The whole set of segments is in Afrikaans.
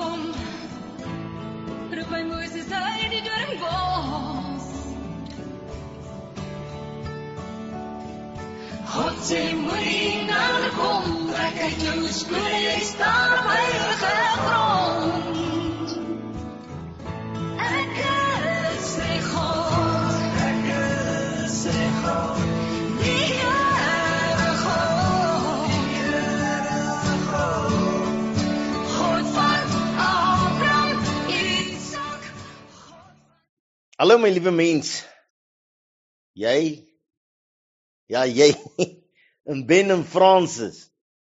kom, roep my Moses uit die doringbos. God sê moenie nader kom, trek uit jou skoene, jy staan op heilige grond. Ek is sy God, die Here God, God van Abraham, Isak. Hallo my liewe mens, jy en Ben en Francis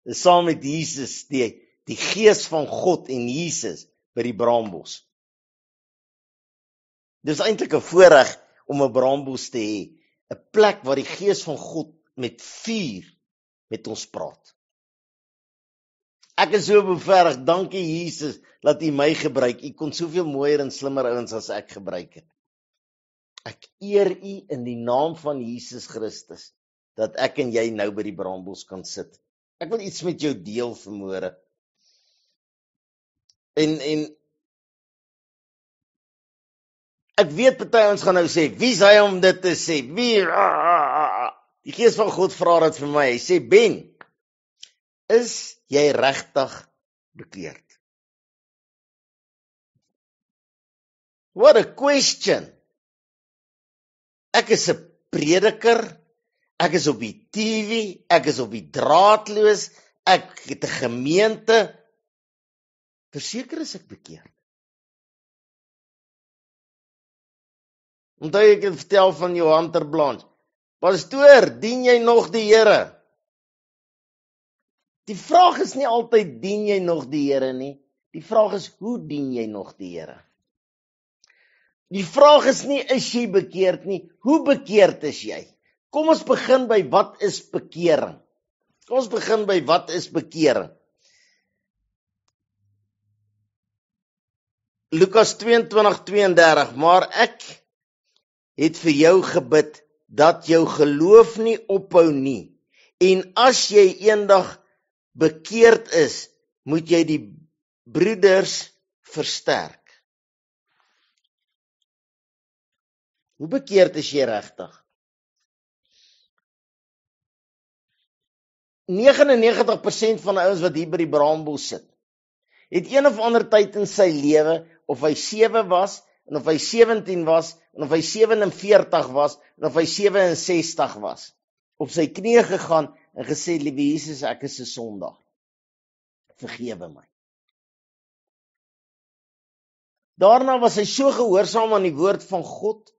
is saam met Jesus, die gees van God en Jesus by die braambos. Dis eintlik 'n voorreg om 'n braambos te hê, 'n plek waar die gees van God met vuur met ons praat. Ek is so bevoorreg, dankie Jesus dat U my gebruik. U kon soveel mooier en slimmer ouens as ek gebruik het. Ek eer U in die naam van Jesus Christus dat ek en jy nou by die braambos kan sit. Ek wil iets met jou deel vanmôre. En ek weet party ons gaan nou sê, wie is hy om dit te sê? Wie? Die gees van God vra dit vir my. Hy sê, Ben, is jy regtig bekeerd? What a question. Ek is 'n prediker. Ek is op die TV, ek is op die draadloos, ek het 'n gemeente. Verseker is ek bekeerd. Onthou ek het vertel van Johan ter Blanche. Pastoor, dien jy nog die Here? Die vraag is nie altyd dien jy nog die Here nie. Die vraag is hoe dien jy nog die Here? Die vraag is nie is jy bekeerd nie, hoe bekeerd is jy? Kom ons begin by wat is bekering. Lukas 22:32, maar ek het vir jou gebid dat jou geloof nie ophou nie. En as jy eendag bekeerd is, moet jy die broeders versterk. Hoe bekeerd is jy regtig? 99% van die ouens wat hier by die braambos sit, het een of ander tyd in sy lewe, of hy 7 was, en of hy 17 was, en of hy 47 was, en of hy 67 was, op sy knieë gegaan en gesê, liewe Jesus, ek is 'n sondaar. Vergewe my. Daarna was hy so gehoorsaam aan die woord van God.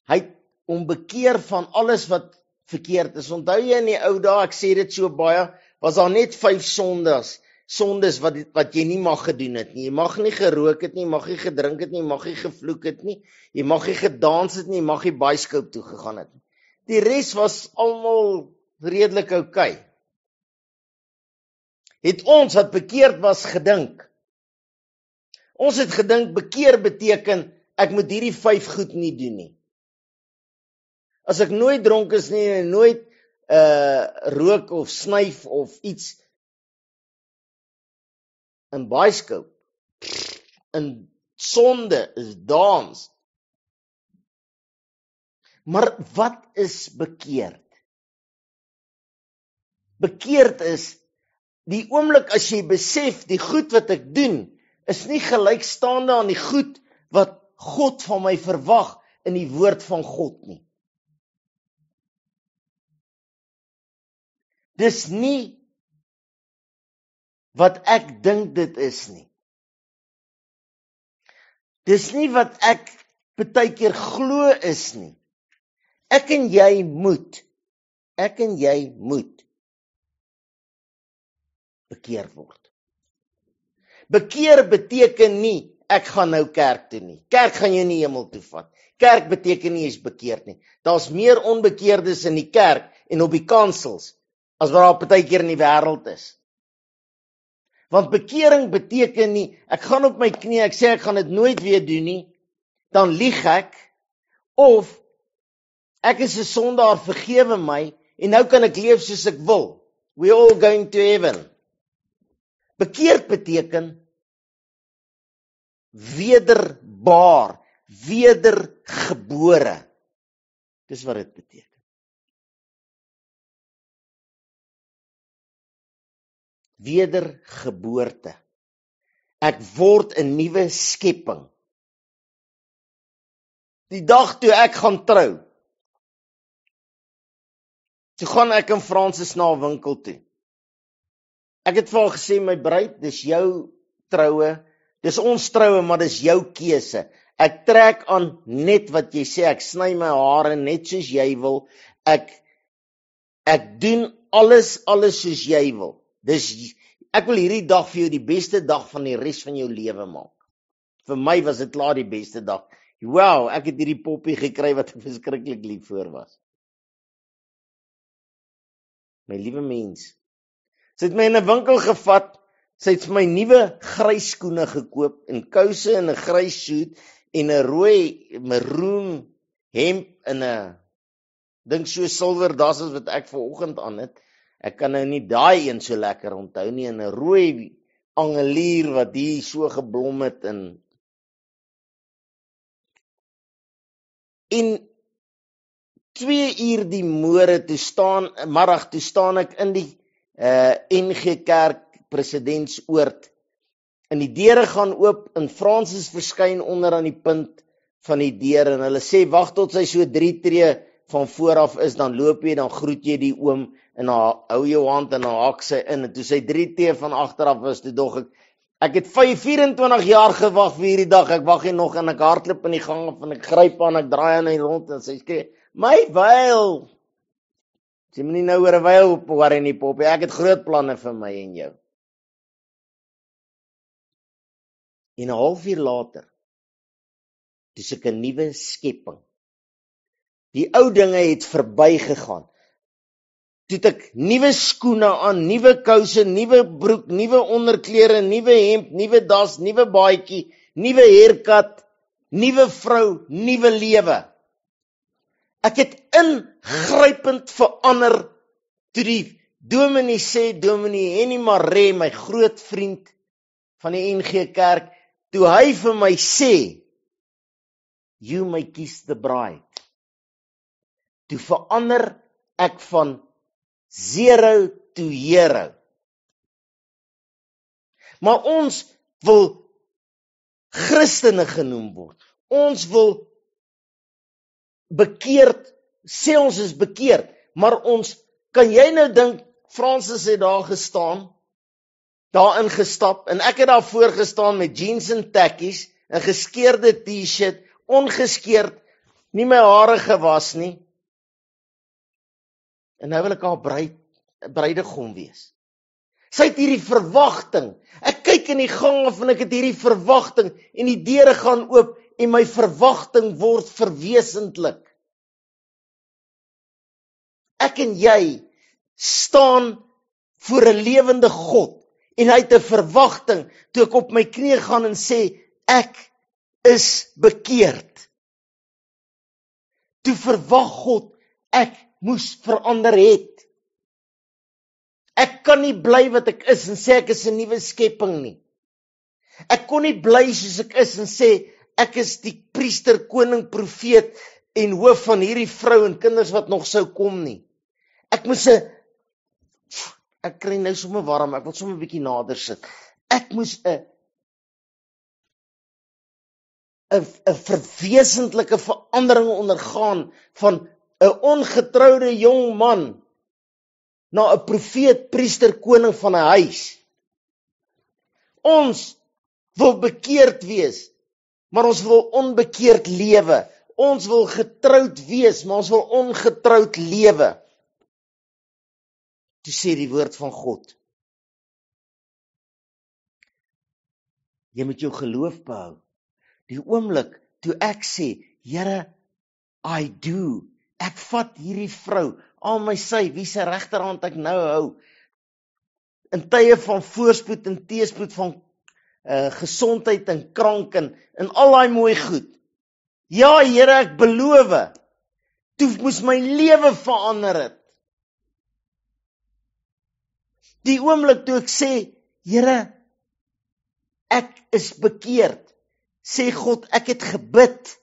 Hy het hom bekeer van alles wat verkeerd is. Onthou jy in die ou dae, ek sê dit so baie, was daar net 5 sondes wat jy nie mag gedoen het nie. Jy mag nie gerook het nie, jy mag nie gedrink het nie, jy mag nie gevloek het nie, jy mag nie gedans het nie, jy mag nie bioskoop toe gegaan het nie. Die res was almal redelik oukei. Het ons wat bekeerd was gedink. Ons het gedink bekeer beteken ek moet hierdie 5 goed nie doen nie. As ek nooit dronk is nie en nooit rook of snuif of iets in bioskoop, in sonde is dans. Maar wat is bekeerd? Bekeerd is die oomblik as jy besef die goed wat ek doen is nie gelykstaande aan die goed wat God van my verwag in die woord van God nie. Dis nie wat ek dink dit is nie. Dis nie wat ek baie keer glo is nie. Ek en jy moet bekeer word. Bekeer beteken nie, ek gaan nou kerk toe nie. Kerk gaan jou nie hemel toe vat. Kerk beteken nie, jy is bekeerd nie. Daar's meer onbekeerdes in die kerk en op die kansels, as wat daar baie keer in die wêreld is. Want bekering beteken nie, ek gaan op my knie, ek sê ek gaan dit nooit weer doen nie, dan lieg ek, of ek is 'n sondaar, vergewe my, en nou kan ek leef soos ek wil. We all going to heaven. Bekeerd beteken wederbaar, wedergebore. Dis wat dit beteken. Wedergeboorte. Ek word 'n nuwe skepping. Die dag toe ek gaan trou, toe gaan ek en Fransis na 'n winkel toe. Ek het vir haar gesê, my bruid, dis jou troue, dis ons troue, maar dis jou keuse. Ek trek aan net wat jy sê, ek sny my hare net soos jy wil, ek doen alles soos jy wil. Ek wil hierdie dag vir jou die beste dag van die res van jou lewe maak. Vir my was dit klaar die beste dag. Wow, ek het hierdie poppie gekry wat ek verskriklik lief voor was. My liewe mens, sy het my in 'n winkel gevat, sy het vir my nuwe grys skoene gekoop, en kouse en 'n grys soet, en 'n rooi maroon hemp en 'n ding so silwer das as wat ek vanoggend aan het. Ek kan nou nie daai een so lekker onthou nie, en 'n rooi angelier wat hier so geblom het en 2 uur die middag toe staan ek in die NG Kerk Presidentsoord. En die deure gaan oop en Fransis verskyn onder aan die punt van die deur en hulle sê wag tot sy so 3 tree van vooraf is, dan loop jy, dan groet jy die oom en dan hou jou hand en dan haak sy in. En toe sy 3 tree van agteraf was, toe dog ek het 24 jaar gewag vir hierdie dag, ek wag hier nog en ek hardloop in die gang af en ek gryp aan, ek draai aan hy rond en sy sê, my wyl, sy moet nie nou oor 'n wyl worry nie, poppie, ek het groot planne vir my en jou. En 'n halfuur later, dis ek 'n nuwe skepping. Die ou dinge het verbygegaan. Toe het ek nuwe skoene aan, nuwe kouse, nuwe broek, nuwe onderklere, nuwe hemp, nuwe das, nuwe baadjie, nuwe haircut, nuwe vrou, nuwe lewe. Ek het ingrypend verander toe die dominee sê, Dominee Henny Maree, my groot vriend van die NG Kerk, toe hy vir my sê, you may kiss the bride. Toe verander ek van 0 to hero. Maar ons wil Christene genoem word. Ons wil bekeerd, sê ons is bekeerd, maar ons, kan jy nou dink, Fransis het daar gestaan, daar ingestap, en ek het daar voor gestaan met jeans en takkies, 'n geskeurde t-shirt, ongeskeerd, nie my hare gewas nie, en nou wil ek haar bruidegom wees. Sy het hierdie verwagting, ek kyk in die gang af en ek het hierdie verwagting, en die deure gaan oop, en my verwagting word verwesentlik. Ek en jy staan voor 'n lewende God, en hy het 'n verwagting, toe ek op my knie gaan en sê, ek is bekeerd. Toe verwag God, ek moes verander het. Ek kan nie bly wat ek is en sê ek is 'n nuwe skepping nie. Ek kon nie bly soos ek is en sê ek is die priester, koning, profeet en hoof van hierdie vrou en kinders wat nog sou kom nie. Ek moes ek kry nou sommer warm, ek wil sommer 'n bietjie nader sit. Ek moes 'n verwesentlike verandering ondergaan van 'n ongetroude jong man na 'n profeet, priester, koning van 'n huis. Ons wil bekeerd wees, maar ons wil onbekeerd lewe. Ons wil getroud wees, maar ons wil ongetroud lewe. Toe sê die woord van God, jy moet jou geloof behou. Die oomblik toe ek sê, Here, I do, ek vat hierdie vrou aan my sy, wie se regterhand ek nou hou, in tye van voorspoed en teëspoed, van gesondheid en krank en al daai mooi goed. Ja, Here, ek beloof, toe moes my lewe verander het. Die oomblik toe ek sê, Here, ek is bekeerd. Sê God, ek het gebid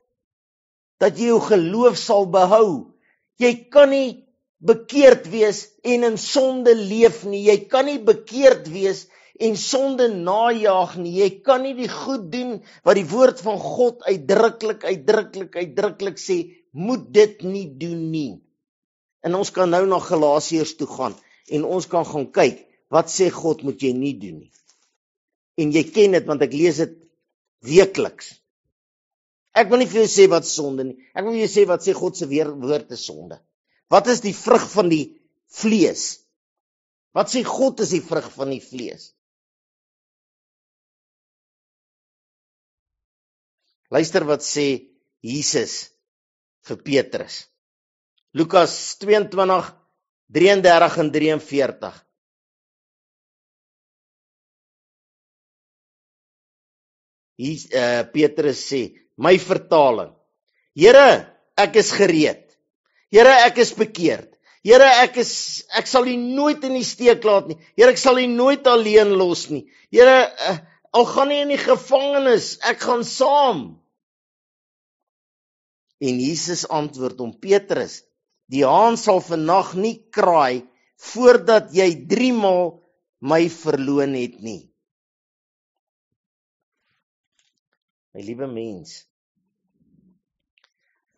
dat jy jou geloof sal behou. Jy kan nie bekeerd wees en in sonde leef nie. Jy kan nie bekeerd wees en sonde najaag nie. Jy kan nie die goed doen wat die woord van God uitdruklik sê, moet dit nie doen nie. En ons kan nou na Galasiërs toe gaan en ons kan gaan kyk, wat sê God moet jy nie doen nie. En jy ken dit, want ek lees dit weekliks. Ek wil nie vir jou sê wat sonde nie. Ek wil vir jou sê wat sê God se woord is sonde. Wat is die vrug van die vlees? Wat sê God is die vrug van die vlees? Luister wat sê Jesus vir Petrus. Lukas 22, 33 en 43. Petrus sê, my vertaling, Here, ek is gereed. Here, ek is bekeerd. Here, ek sal U nooit in die steek laat nie. Here, ek sal U nooit alleen los nie. Here, al gaan U in die gevangenis, ek gaan saam. En Jesus antwoord hom, Petrus, die haan sal vannag nie kraai voordat jy 3 maal my verloon het nie. My liewe mens,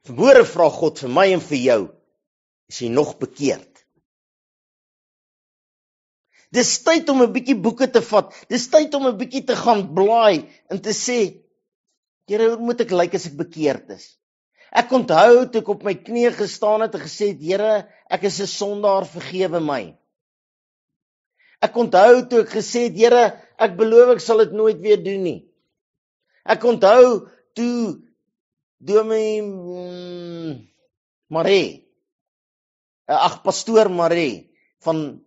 vanmôre vra God vir my en vir jou, is jy nog bekeerd? Dis tyd om 'n bietjie boeke te vat, dis tyd om 'n bietjie te gaan blaai en te sê, Here, hoe moet ek lyk as ek bekeerd is? Ek onthou toe ek op my knieë gestaan het en gesê het, Here, ek is 'n sondaar, vergewe my. Ek onthou toe ek gesê het, Here, ek beloof ek sal dit nooit weer doen nie. Ek onthou toe Dominee Maree, pastoor Maree van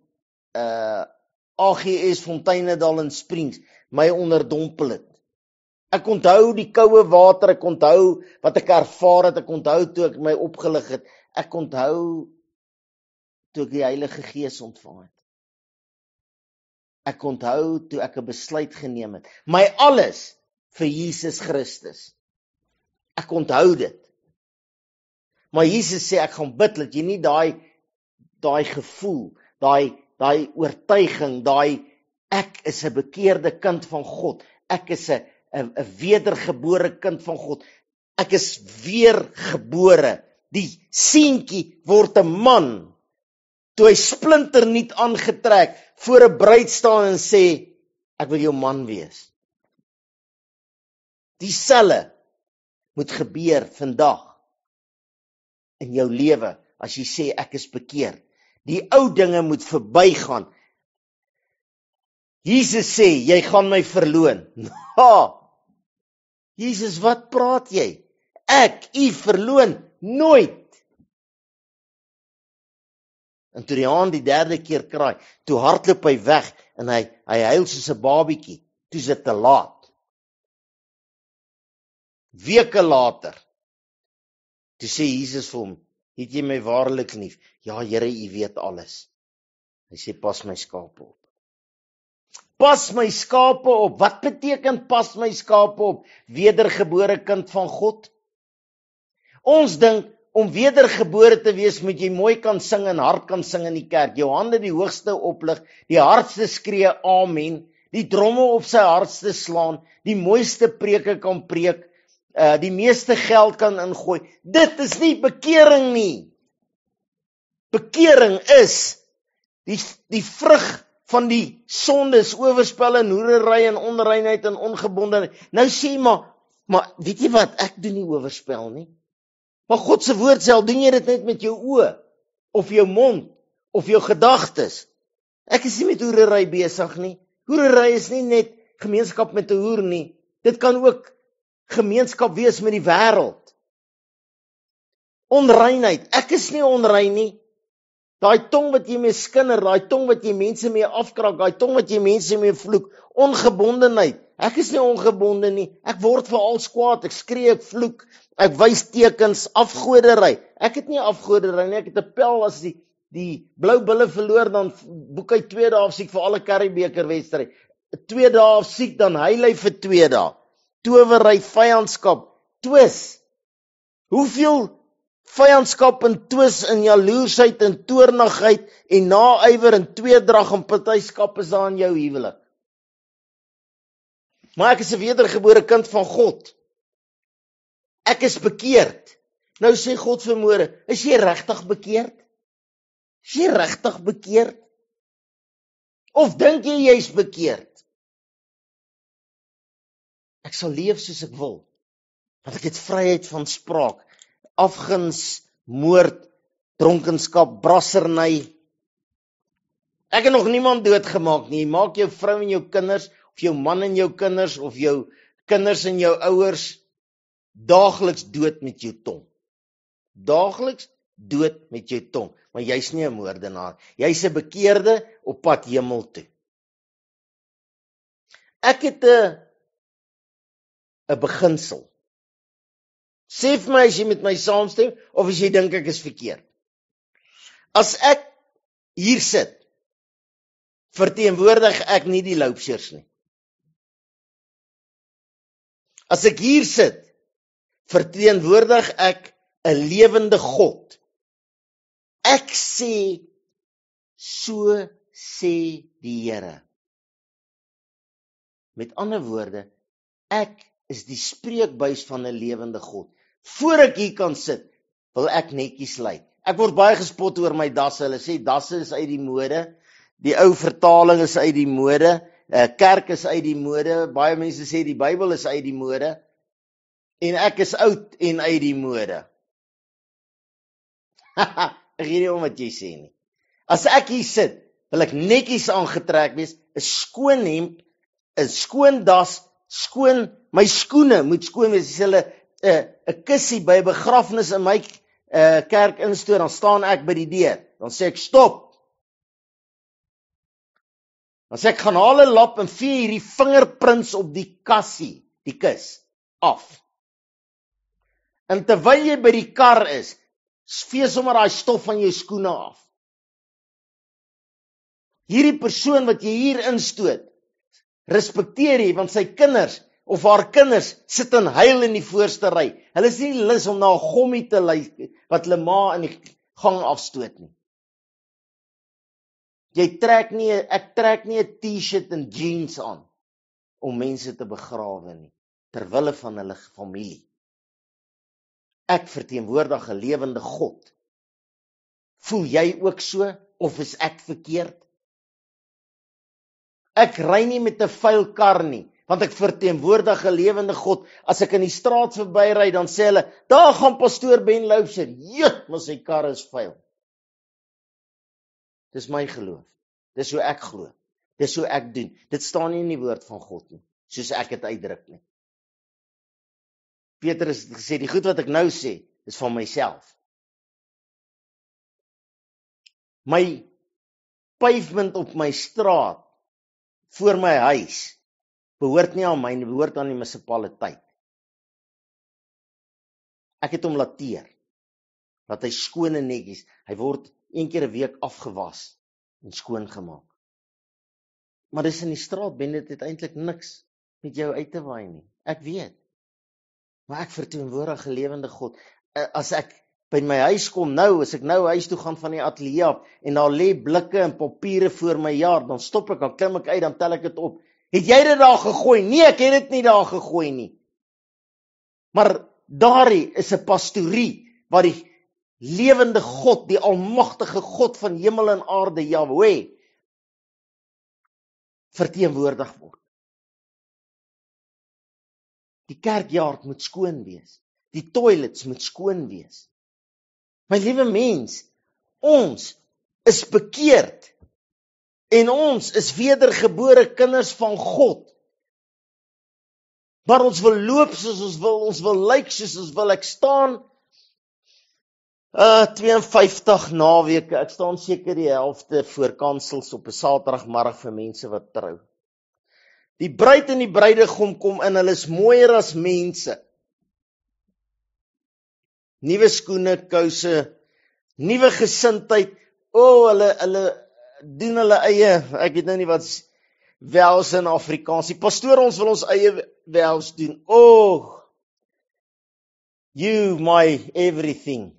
AGS Fonteinedal in Springs my onderdompel het. Ek onthou die koue water, ek onthou wat ek ervaar het, ek onthou toe ek my opgelig het, ek onthou toe ek die Heilige Gees ontvang het. Ek onthou toe ek 'n besluit geneem het, my alles vir Jesus Christus. Ek onthou dit. Maar Jesus sê ek gaan bid dat jy nie daai gevoel, daai oortuiging, ek is 'n bekeerde kind van God. Ek is 'n wedergebore kind van God. Ek is weergebore. Die seentjie word 'n man. Toe hy splinternuut aangetrek voor 'n bruid staan en sê ek wil jou man wees. Dieselfde moet gebeur vandag in jou lewe as jy sê ek is bekeerd. Die ou dinge moet verbygaan. Jesus sê jy gaan my verloon. Jesus, wat praat jy? Ek u verloon nooit. En toe die haan die 3de keer kraai, toe hardloop hy weg en hy huil soos 'n babietjie. Toe is dit te laat. Weke later, toe sê Jesus vir hom, het jy my waarlik lief? Ja, Here, u weet alles. Hy sê, pas my skape op. Pas my skape op. Wat beteken pas my skape op? Wedergebore kind van God. Ons dink, om wedergebore te wees, moet jy mooi kan sing en hard kan sing in die kerk. Jou hande die hoogste oplig, die hardste skree amen, die dromme op sy hardste slaan, die mooiste preke kan preek, die meeste geld kan ingooi. Dit is nie bekering nie. Bekering is die vrug van die sondes, oorspel en hoerery en onreinheid en ongebondenheid. Nou sê maar weet jy wat, ek doen nie oorspel nie. Maar God se woord sê, doen jy dit net met jou oë, of jou mond, of jou gedagtes. Ek is nie met hoerery besig nie. Hoerery is nie net gemeenskap met 'n hoer nie. Dit kan ook gemeenskap wees met die wêreld. Onreinheid, ek is nie onrein nie. Daai tong wat jy mee skinder, daai tong wat jy mense mee afkraak, daai tong wat jy mense mee vloek, ongebondenheid. Ek is nie ongebonde nie. Ek word veral kwaad, ek skree, ek vloek, ek wys tekens, afgodery. Ek het nie afgodery nie, ek het 'n pel as die blou bulle verloor, dan boek hy 2 dae siek vir alle Curriebeeker wedstryd. 2 dae siek, dan huil hy vir 2 dae. Towery, vyandskap, twis. Hoeveel vyandskap en twis en jaloersheid en toornigheid en naaiwer en tweedrag en partyskap is daar in jou huwelik. Maar ek is 'n wedergebore kind van God. Ek is bekeerd. Nou sê God vanmôre, is jy regtig bekeerd? Is jy regtig bekeerd? Of dink jy jy's bekeerd? Ek sal leef soos ek wil, want ek het vryheid van spraak, afguns, moord, dronkenskap, brasserny. Ek het nog niemand doodgemaak nie. Jy maak jou vrou en jou kinders, of jou man en jou kinders, of jou kinders en jou ouers, daagliks dood met jou tong. Daagliks dood met jou tong. Maar jy's nie 'n moordenaar. Jy's 'n bekeerde op pad hemel toe. Ek het 'n beginsel. Sê vir my as jy met my saamstem, of as jy dink ek is verkeerd. As ek hier sit, verteenwoordig ek nie die loupsers nie. As ek hier sit, verteenwoordig ek 'n lewende God. Ek sê, so sê die Here. Met ander woorde, ek is die spreekbuis van 'n lewende God. Voor ek hier kan sit, wil ek netjies lyk. Ek word baie gespot oor my dasse. Hulle sê dasse is uit die mode. Die ou vertaling is uit die mode. Kerk is uit die mode. Baie mense sê die Bybel is uit die mode. En ek is oud en uit die mode. Ek weet nie om wat jy sê nie. As ek hier sit, wil ek netjies aangetrek wees, 'n skoon hemp, 'n skoon das, skoon, my skoene moet skoon wees. As hulle 'n kussie by 'n begrafnis in my kerk instoor, dan staan ek by die deur. Dan sê ek stop. Dan sê ek gaan haal 'n lap en vee hierdie vingerprints op die kassie, die kus af. En terwyl jy by die kar is, vee sommer daai stof van jou skoene af. Hierdie persoon wat jy hier instoot, respekteer jy, want sy kinders of haar kinders sit en huil in die voorste ry. Hulle is nie lus om na 'n gommie te luister wat hulle ma in die gang afstoot nie. Ek trek nie 'n T-shirt en jeans aan om mense te begrawe nie, ter wille van hulle familie. Ek verteenwoordig 'n lewende God. Voel jy ook so, of is ek verkeerd? Ek ry nie met 'n vuil kar nie, want ek verteenwoordig 'n lewende God. As ek in die straat verbyry, dan sê hulle, daar gaan pastoor Ben Loubser. Maar sy kar is vuil. Dis my geloof. Dis hoe ek glo. Dis hoe ek doen. Dit staan nie in die woord van God nie, soos ek dit uitdruk nie. Petrus het gesê, die goed wat ek nou sê, is van myself. My pavement op my straat, voor my huis, behoort nie aan my, behoort aan die munisipaliteit. Ek het hom laat teer, dat hy skoon en netjies, hy word 1 keer 'n week afgewas en skoon gemaak. Maar dis in die straat, ben dit eintlik niks met jou uit te waai nie. Ek weet. Maar ek verteenwoordig 'n lewende God. As ek by my huis kom nou, as ek nou huis toe gaan van die ateljee af, en daar lê blikke en papiere voor my jaar, dan stop ek, dan klim ek uit, dan tel ek dit op. Het jy dit daar gegooi? Nee, ek het dit nie daar gegooi nie. Maar daarin is 'n pastorie, waar die lewende God, die almagtige God van hemel en aarde, Jahweh, verteenwoordig word. Die kerkjaard moet skoon wees. Die toilets moet skoon wees. My liewe mens, ons is bekeerd. En ons is wedergebore kinders van God. Maar ons wil loop soos ons wil lyk soos ons wil. Ek staan 52 naweke. Ek staan seker die helfte voor kansels op 'n Saterdagmiddag vir mense wat trou. Die bruid en die bruidegom kom in, hulle is mooier as mense. Nuwe skoene, kouse, nuwe gesindheid. Hulle doen hulle eie, ek weet nou nie wat, wels in Afrikaans. Die pastoor, ons wil ons eie wels doen. Oh, you my everything.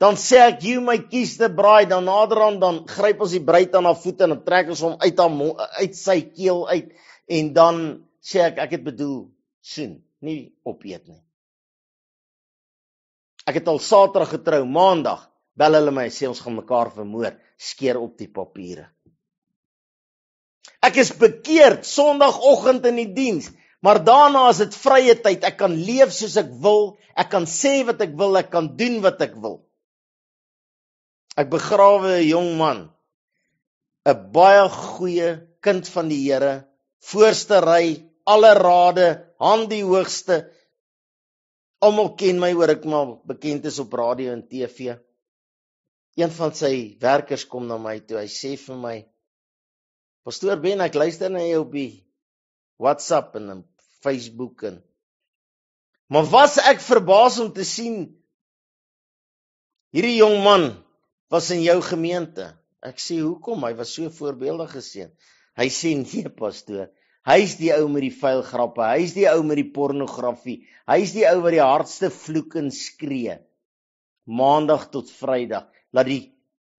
Dan sê ek, you my kies the bride, dan naderhand, dan gryp ons die bruid aan haar voete, en dan trek ons hom uit sy keel uit, en dan sê ek het bedoel, soen, nie opeet nie. Ek het al Saterdag getrou, Maandag, bel hulle my, sê ons gaan mekaar vermoor, skeer op die papiere. Ek is bekeerd, Sondagoggend in die diens, maar daarna is dit vrye tyd, ek kan leef soos ek wil, ek kan sê wat ek wil, ek kan doen wat ek wil. Ek begrawe 'n jong man, 'n baie goeie kind van die Here, voorste ry, alle rade, hand die hoogste. Almal ken my, hoor ek maar bekend is op radio en TV. Een van sy werkers kom na my toe, hy sê vir my, Pastoor Ben, ek luister na jou op die WhatsApp en Facebook maar was ek verbaas om te sien, hierdie jong man was in jou gemeente. Ek sê, hoekom? Hy was so voorbeeldig geseën. Hy sê, nee pastoor, hy's die ou met die vuil grappe, hy's die ou met die pornografie, hy's die ou wat die hardste vloek en skree. Maandag tot Vrydag, laat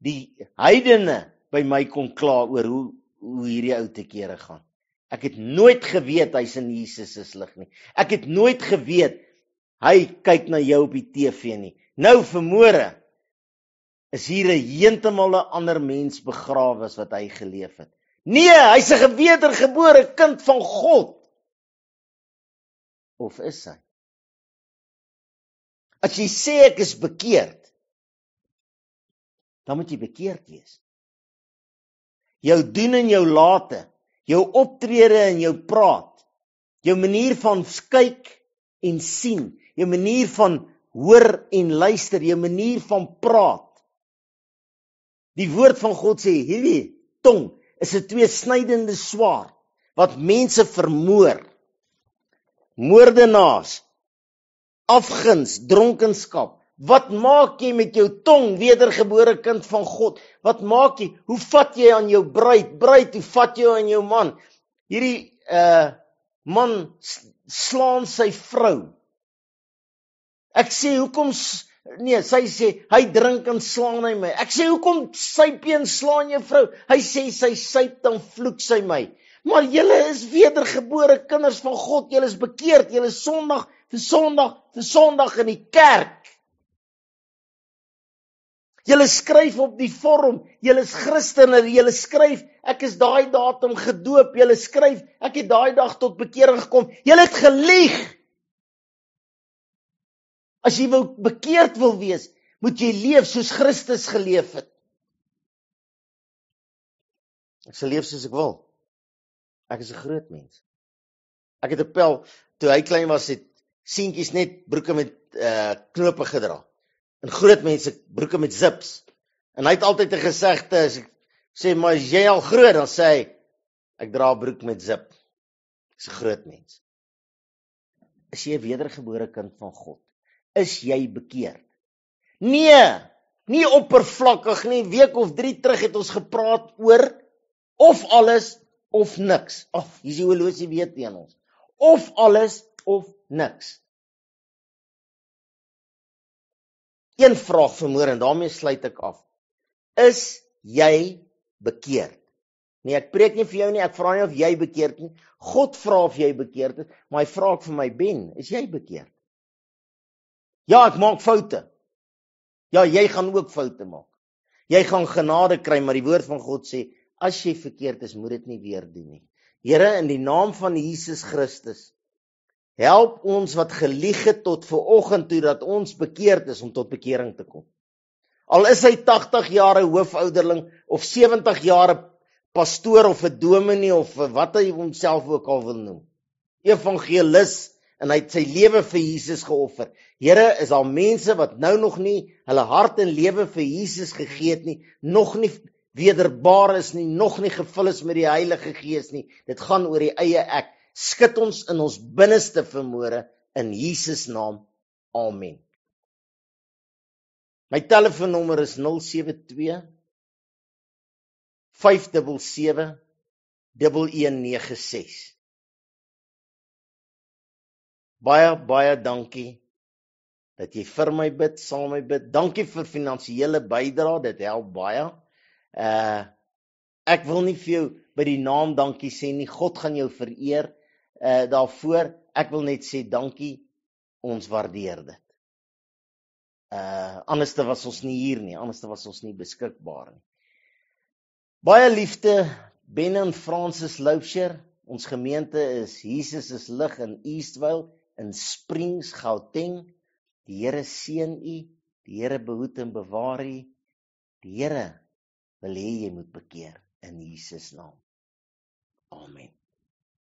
die heidene by my kom kla oor hoe hierdie ou te kere gaan. Ek het nooit geweet hy's in Jesus se lig nie. Ek het nooit geweet hy kyk na jou op die TV nie. Nou vermoere is hier 'n heeltemal 'n ander mens begrawe as wat hy geleef het. Nee, hy's 'n wedergebore kind van God. Of is hy? As jy sê ek is bekeerd, dan moet jy bekeerd wees. Jou doen en jou late, jou optrede en jou praat, jou manier van kyk en sien, jou manier van hoor en luister, jou manier van praat. Die woord van God sê, hierdie tong is 'n tweesnydende swaard wat mense vermoor. Moordenaars, afguns, dronkenskap. Wat maak jy met jou tong, wedergebore kind van God? Wat maak jy? Hoe vat jy aan jou bruid? Bruid, hoe vat jy aan jou man? Hierdie man slaan sy vrou. Ek sê, hoekom nee, sy sê, hy drink en slaan hy my. Ek sê, hoekom syp jy en slaan jou vrou? Hy sê, sy syp, dan vloek sy my. Maar julle is wedergebore kinders van God, julle is bekeerd, julle is Sondag vir Sondag in die kerk. Julle skryf op die vorm, julle is Christene, julle skryf, ek is daai datum gedoop, julle skryf, ek het daai dag tot bekering gekom, julle het gelieg. As jy bekeerd wil wees, moet jy leef soos Christus geleef het. Ek sal leef soos ek wil. Ek is 'n groot mens. Ek het 'n pel, toe hy klein was, het seentjies net broeke met knope gedra. En groot mense broeke met zips. En hy het altyd 'n gesegde, as ek sê, maar as jy al groot, dan sê hy, ek dra 'n broek met zip. Ek is 'n groot mens. Is jy 'n wedergebore kind van God? Is jy bekeerd? Nee, nie oppervlakkig nie. Week of 3 terug het ons gepraat oor of alles of niks. Hier's die horlosie weet teen ons. Of alles of niks. Een vraag vanmôre en daarmee sluit ek af. Is jy bekeerd? Nee, ek preek nie vir jou nie, ek vra nie of jy bekeerd nie. God vra of jy bekeerd is, maar hy vra vir my, Ben, is jy bekeerd? Ja, ek maak foute. Ja, jy gaan ook foute maak. Jy gaan genade kry, maar die woord van God sê, as jy verkeerd is, moet dit nie weer doen nie. Here, in die naam van Jesus Christus, help ons wat gelieg het tot vanoggend toe dat ons bekeerd is om tot bekering te kom. Al is hy 80 jaar hoofouderling of 70 jaar pastoor of 'n dominee of wat hy homself ook al wil noem. Evangelis, en hy het sy lewe vir Jesus geoffer. Here, is al mense wat nou nog nie hulle hart en lewe vir Jesus gegee het nie, nog nie wederbaar is nie, nog nie gevul is met die Heilige Gees nie. Dit gaan oor die eie ek. Skud ons in ons binneste vanmôre in Jesus naam. Amen. My telefoonnommer is 072 577 1196. Baie dankie dat jy vir my bid, saam my bid. Dankie vir finansiële bydrae, dit help baie. Ek wil nie vir jou by die naam dankie sê nie, God gaan jou vereer daarvoor. Ek wil net sê dankie, ons waardeer dit. Anders was ons nie hier nie, anders was ons nie beskikbaar nie. Baie liefde, Ben en Francis Loubser. Ons gemeente is Jesus is lig in Eastvale, in Springs, Gauteng. Die Here seën u, die Here behoed en bewaar u. Die Here wil hê jy moet bekeer in Jesus naam. Amen.